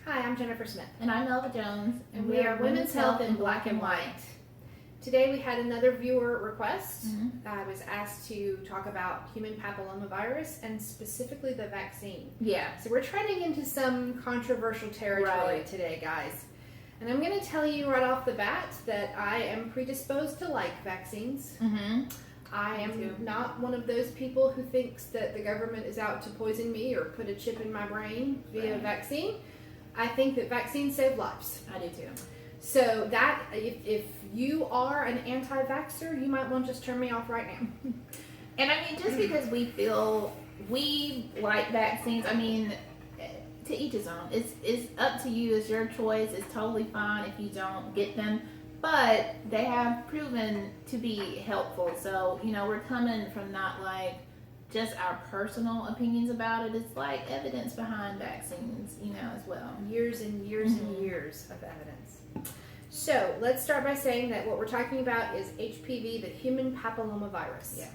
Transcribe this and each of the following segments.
Hi, I'm Jennifer Smith. And I'm Melva Jones. And we are Women's Health in Black and White. Today we had another viewer request. I was asked to talk about human papillomavirus and specifically the vaccine. Yeah. So we're treading into some controversial territory today, guys. And I'm going to tell you right off the bat that I am predisposed to like vaccines. I am not one of those people who thinks that the government is out to poison me or put a chip in my brain via vaccine. I think that vaccines save lives. I do too. So that, if you are an anti-vaxxer, you might want to just turn me off right now. And I mean, just because we feel we like vaccines, I mean, to each his own. It's up to you. It's your choice. It's totally fine if you don't get them. But they have proven to be helpful. So, you know, we're coming from not like just our personal opinions about it. It's like evidence behind vaccines, you know, as well. Years and years and years of evidence. So let's start by saying that what we're talking about is HPV, the human papillomavirus. Yeah.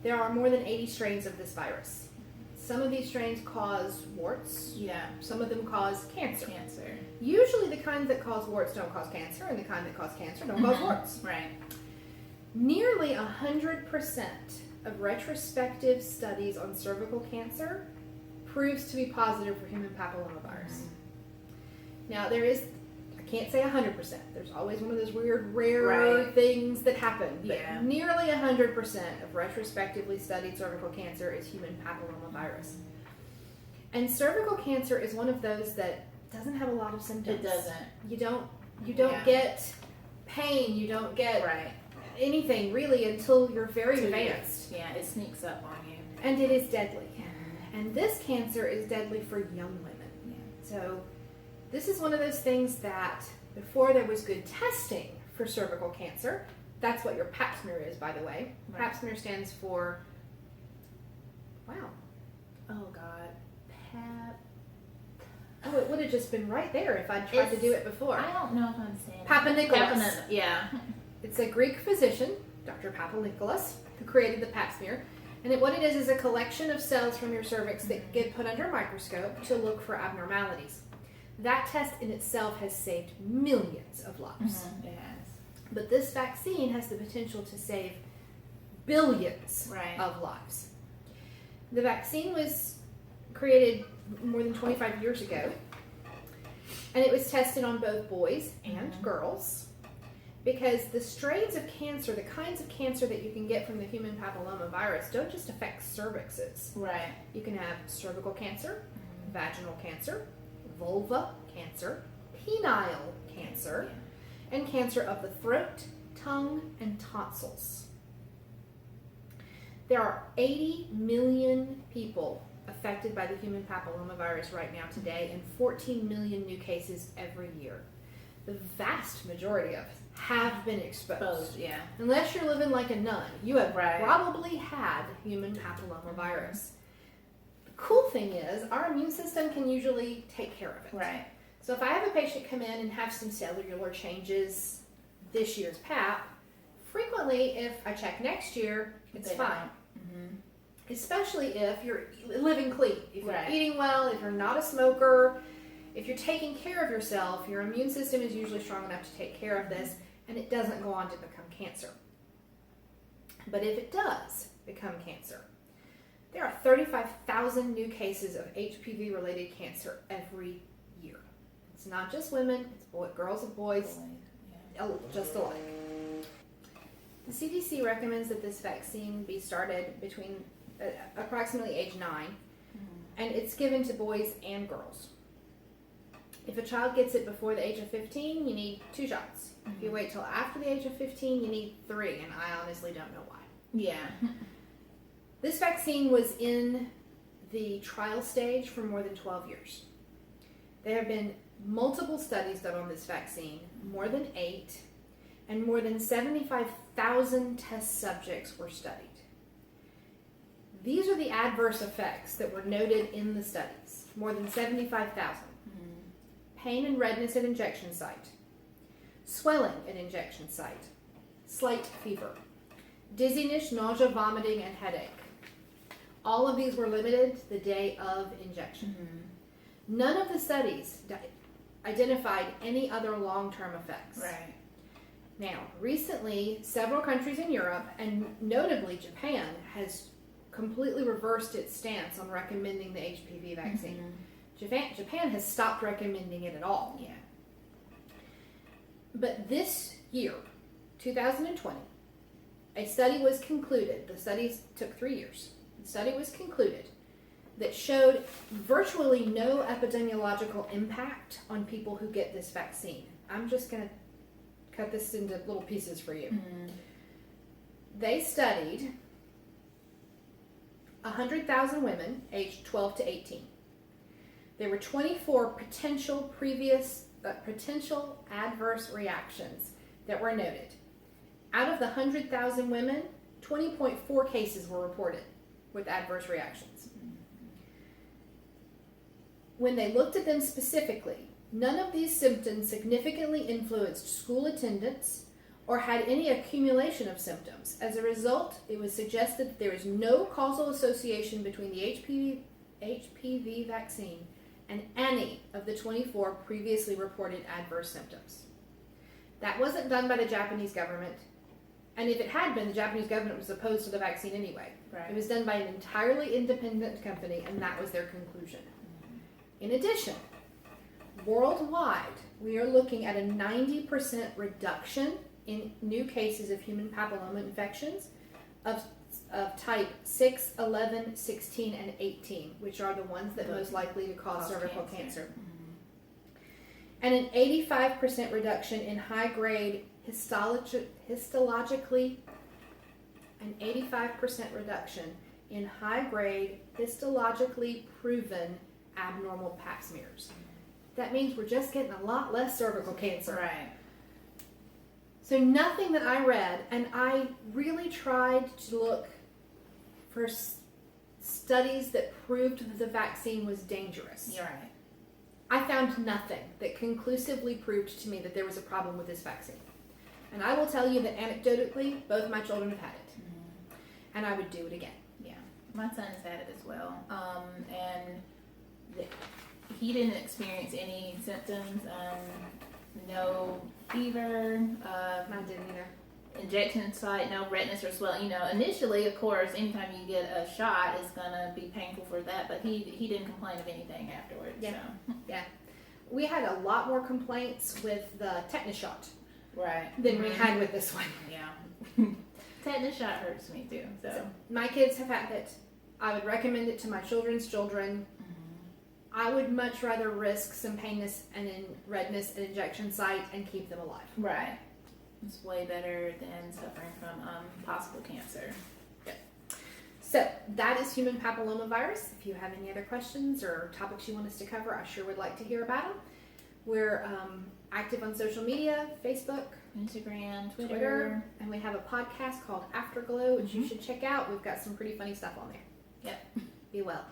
There are more than 80 strains of this virus. Some of these strains cause warts. Yeah. Some of them cause cancer. Cancer. Usually the kinds that cause warts don't cause cancer, and the kind that cause cancer don't cause warts. Right. Nearly 100% of retrospective studies on cervical cancer proves to be positive for human papillomavirus. Now there is, I can't say 100%. There's always one of those weird, rare things that happen. But nearly 100% of retrospectively studied cervical cancer is human papillomavirus. And cervical cancer is one of those that doesn't have a lot of symptoms. It doesn't. You don't get pain. You don't get anything really until you're very advanced. Yeah, it sneaks up on you. And it is deadly. And this cancer is deadly for young women. So this is one of those things that before there was good testing for cervical cancer, that's what your pap smear is, by the way. Pap smear stands for, oh God, pap. Oh, it would have just been right there if I'd tried to do it before. I don't know if I'm saying Papanicolas. Yeah. It's a Greek physician, Dr. Papanicolas, who created the pap smear. And what it is a collection of cells from your cervix that get put under a microscope to look for abnormalities. That test in itself has saved millions of lives. It has. But this vaccine has the potential to save billions of lives. The vaccine was created more than 25 years ago, and it was tested on both boys and girls because the strains of cancer, the kinds of cancer that you can get from the human papillomavirus, don't just affect cervixes. You can have cervical cancer, vaginal cancer, vulva cancer, penile cancer, and cancer of the throat, tongue, and tonsils. There are 80 million people affected by the human papillomavirus right now today, and 14 million new cases every year. The vast majority of us have been exposed. Unless you're living like a nun, you have probably had human papillomavirus. The cool thing is our immune system can usually take care of it. So if I have a patient come in and have some cellular changes this year's pap, frequently if I check next year, it's fine. Especially if you're living clean, if you're eating well, if you're not a smoker, if you're taking care of yourself, your immune system is usually strong enough to take care of this, and it doesn't go on to become cancer. But if it does become cancer, there are 35,000 new cases of HPV-related cancer every year. It's not just women, it's girls and boys, just alike. The CDC recommends that this vaccine be started between approximately age 9, and it's given to boys and girls. If a child gets it before the age of 15, you need 2 shots. If you wait till after the age of 15, you need 3, and I honestly don't know why. This vaccine was in the trial stage for more than 12 years. There have been multiple studies done on this vaccine, more than 8, and more than 75,000 test subjects were studied. These are the adverse effects that were noted in the studies, more than 75,000. Pain and redness at injection site, swelling at injection site, slight fever, dizziness, nausea, vomiting, and headache. All of these were limited the day of injection. None of the studies identified any other long-term effects. Right. Now, recently, several countries in Europe, and notably Japan, has completely reversed its stance on recommending the HPV vaccine. Japan has stopped recommending it at all. Yeah. But this year, 2020, a study was concluded. The studies took 3 years. The study was concluded that showed virtually no epidemiological impact on people who get this vaccine. I'm just going to cut this into little pieces for you. They studied 100,000 women aged 12 to 18. There were 24 potential adverse reactions that were noted. Out of the 100,000 women, 20.4 cases were reported with adverse reactions. When they looked at them specifically, none of these symptoms significantly influenced school attendance or had any accumulation of symptoms. As a result, it was suggested that there is no causal association between the HPV vaccine and any of the 24 previously reported adverse symptoms. That wasn't done by the Japanese government, and if it had been, the Japanese government was opposed to the vaccine anyway. Right. It was done by an entirely independent company, and that was their conclusion. In addition, worldwide, we are looking at a 90% reduction in new cases of human papilloma infections of type 6, 11, 16, and 18, which are the ones that most likely to cause cervical cancer. And an 85% reduction in high-grade histologically proven abnormal pap smears. That means we're just getting a lot less cervical cancer. Right. So nothing that I read, and I really tried to look for studies that proved that the vaccine was dangerous. You're right. I found nothing that conclusively proved to me that there was a problem with this vaccine. And I will tell you that anecdotally, both my children have had it. And I would do it again. Yeah. My son has had it as well. And he didn't experience any symptoms. No fever. Mine didn't either. Injection site, no redness or swelling. You know, initially, of course, anytime you get a shot, it's gonna be painful for that. But he didn't complain of anything afterwards. Yeah. So. Yeah. We had a lot more complaints with the tetanus shot Right. than we had with this one. Yeah. Tetanus shot hurts me too. So my kids have had it. I would recommend it to my children's children. I would much rather risk some painness and redness at injection site and keep them alive. right. It's way better than suffering from possible cancer. So that is human papillomavirus. If you have any other questions or topics you want us to cover, I sure would like to hear about them. We're active on social media, Facebook, Instagram, Twitter, and we have a podcast called Afterglow, which you should check out. We've got some pretty funny stuff on there. Yep. Be well.